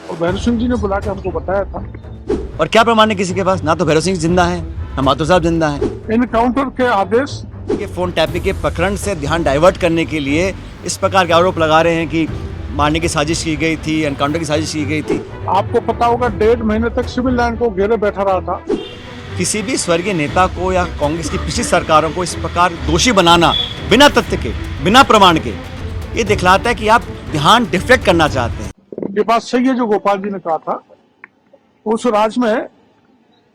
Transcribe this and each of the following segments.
और भैरव सिंह जी ने बुला के हमको बताया था। और क्या प्रमाण है किसी के पास? ना तो भैरव सिंह जिंदा है, ना माथुर साहब जिंदा है। इनकाउंटर के आदेश के फोन टैपिंग के प्रकरण से ध्यान डाइवर्ट करने के लिए इस प्रकार के आरोप लगा रहे हैं कि मारने की साजिश की गई थी, एनकाउंटर की साजिश की गई थी। आपको पता होगा 1.5 महीने तक सिविल लाइन को घेरे बैठा रहा था। किसी भी स्वर्गीय नेता को या कांग्रेस की पिछली सरकारों को इस प्रकार दोषी बनाना बिना तथ्य के, बिना प्रमाण के, ये दिखलाता है कि आप ध्यान डिफ्लेक्ट करना चाहते हैं। ये बात सही है जो गोपाल जी ने कहा था। उस राज्य में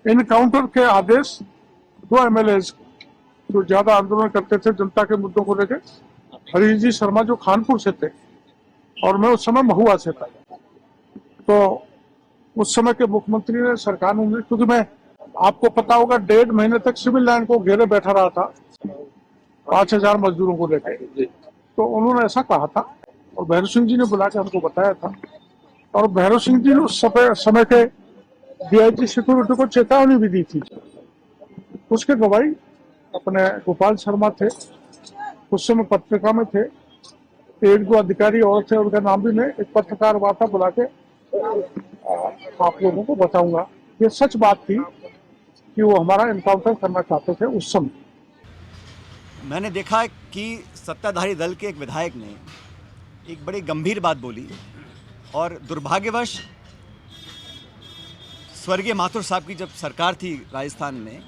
इनकाउंटर के आदेश 2 एमएलए जो ज्यादा आंदोलन करते थे जनता के मुद्दों को लेकर, हरीश जी शर्मा जो खानपुर से थे और मैं उस समय महुआ से था, तो उस समय के मुख्यमंत्री ने, सरकार ने, क्योंकि मैं, आपको पता होगा 1.5 महीने तक सिविल लाइन को घेरे बैठा रहा था 5000 मजदूरों को लेकर, तो उन्होंने ऐसा कहा था और भैरव सिंह जी ने बुला के हमको बताया था। और भैरव सिंह जी ने उस समय के डीआईजी सिक्योरिटी को चेतावनी भी दी थी। उसके गवाही अपने गोपाल शर्मा थे, उस समय पत्रिका में थे, 1-2 अधिकारी और थे, उनका नाम भी मैं एक पत्रकार वार्ता बुला के आप लोगों को बताऊंगा। ये सच बात थी कि वो हमारा एनकाउंटर करना चाहते थे उस समय। मैंने देखा कि सत्ताधारी दल के एक विधायक ने एक बड़ी गंभीर बात बोली और दुर्भाग्यवश स्वर्गीय माथुर साहब की जब सरकार थी राजस्थान में,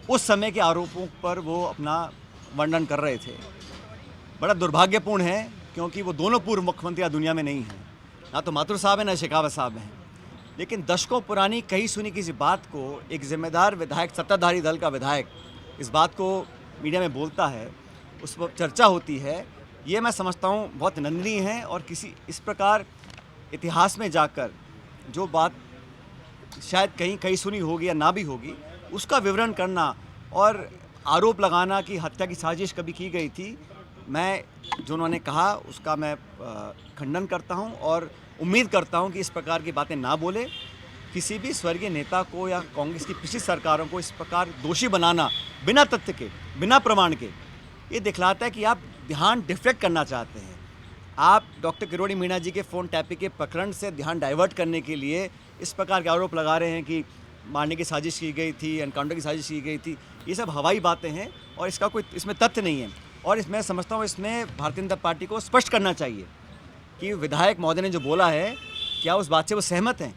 उस समय के आरोपों पर वो अपना वर्णन कर रहे थे। बड़ा दुर्भाग्यपूर्ण है क्योंकि वो दोनों पूर्व मुख्यमंत्री दुनिया में नहीं हैं, ना तो माथुर साहब हैं ना शेखावत साहब हैं। लेकिन दशकों पुरानी कही सुनी किसी बात को एक जिम्मेदार विधायक, सत्ताधारी दल का विधायक इस बात को मीडिया में बोलता है, उस पर चर्चा होती है, ये मैं समझता हूँ बहुत निंदनीय है। और किसी इस प्रकार इतिहास में जाकर जो बात शायद कहीं सुनी होगी या ना भी होगी, उसका विवरण करना और आरोप लगाना कि हत्या की साजिश कभी की गई थी, मैं जो उन्होंने कहा उसका मैं खंडन करता हूं और उम्मीद करता हूं कि इस प्रकार की बातें ना बोले। किसी भी स्वर्गीय नेता को या कांग्रेस की पिछली सरकारों को इस प्रकार दोषी बनाना बिना तथ्य के, बिना प्रमाण के, ये दिखलाता है कि आप ध्यान डिफ्लेक्ट करना चाहते हैं। आप डॉक्टर किरोड़ी मीणा जी के फ़ोन टैपिंग के प्रकरण से ध्यान डाइवर्ट करने के लिए इस प्रकार के आरोप लगा रहे हैं कि मारने की साजिश की गई थी, एनकाउंटर की साजिश की गई थी। ये सब हवाई बातें हैं और इसका कोई इसमें तथ्य नहीं है। और मैं समझता हूँ इसमें भारतीय जनता पार्टी को स्पष्ट करना चाहिए कि विधायक महोदय ने जो बोला है, क्या उस बात से वो सहमत हैं?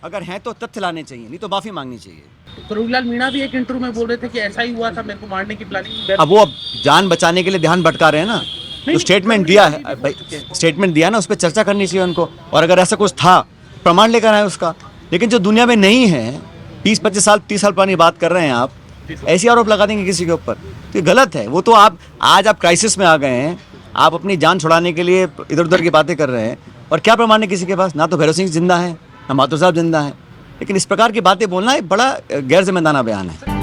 अगर हैं तो तथ्य लाने चाहिए, नहीं तो माफ़ी मांगनी चाहिए। किरोड़ीलाल मीणा भी एक इंटरव्यू में बोल रहे थे कि ऐसा ही हुआ था, मेरे को मारने की प्लानिंग। अब वो जान बचाने के लिए ध्यान भटका रहे हैं ना, तो स्टेटमेंट दिया है भाई, स्टेटमेंट दिया ना, उस पर चर्चा करनी चाहिए उनको। और अगर ऐसा कुछ था, प्रमाण लेकर आए उसका। लेकिन जो दुनिया में नहीं है, 20-25 साल 30 साल पुरानी बात कर रहे हैं आप, ऐसी आरोप लगा देंगे किसी के ऊपर, तो ये गलत है। वो तो आज आप क्राइसिस में आ गए हैं, आप अपनी जान छुड़ाने के लिए इधर उधर की बातें कर रहे हैं। और क्या प्रमाण है किसी के पास? ना तो भैरव सिंह जिंदा है, ना माथुर साहब जिंदा है। लेकिन इस प्रकार की बातें बोलना एक बड़ा गैर जिम्मेदाराना बयान है।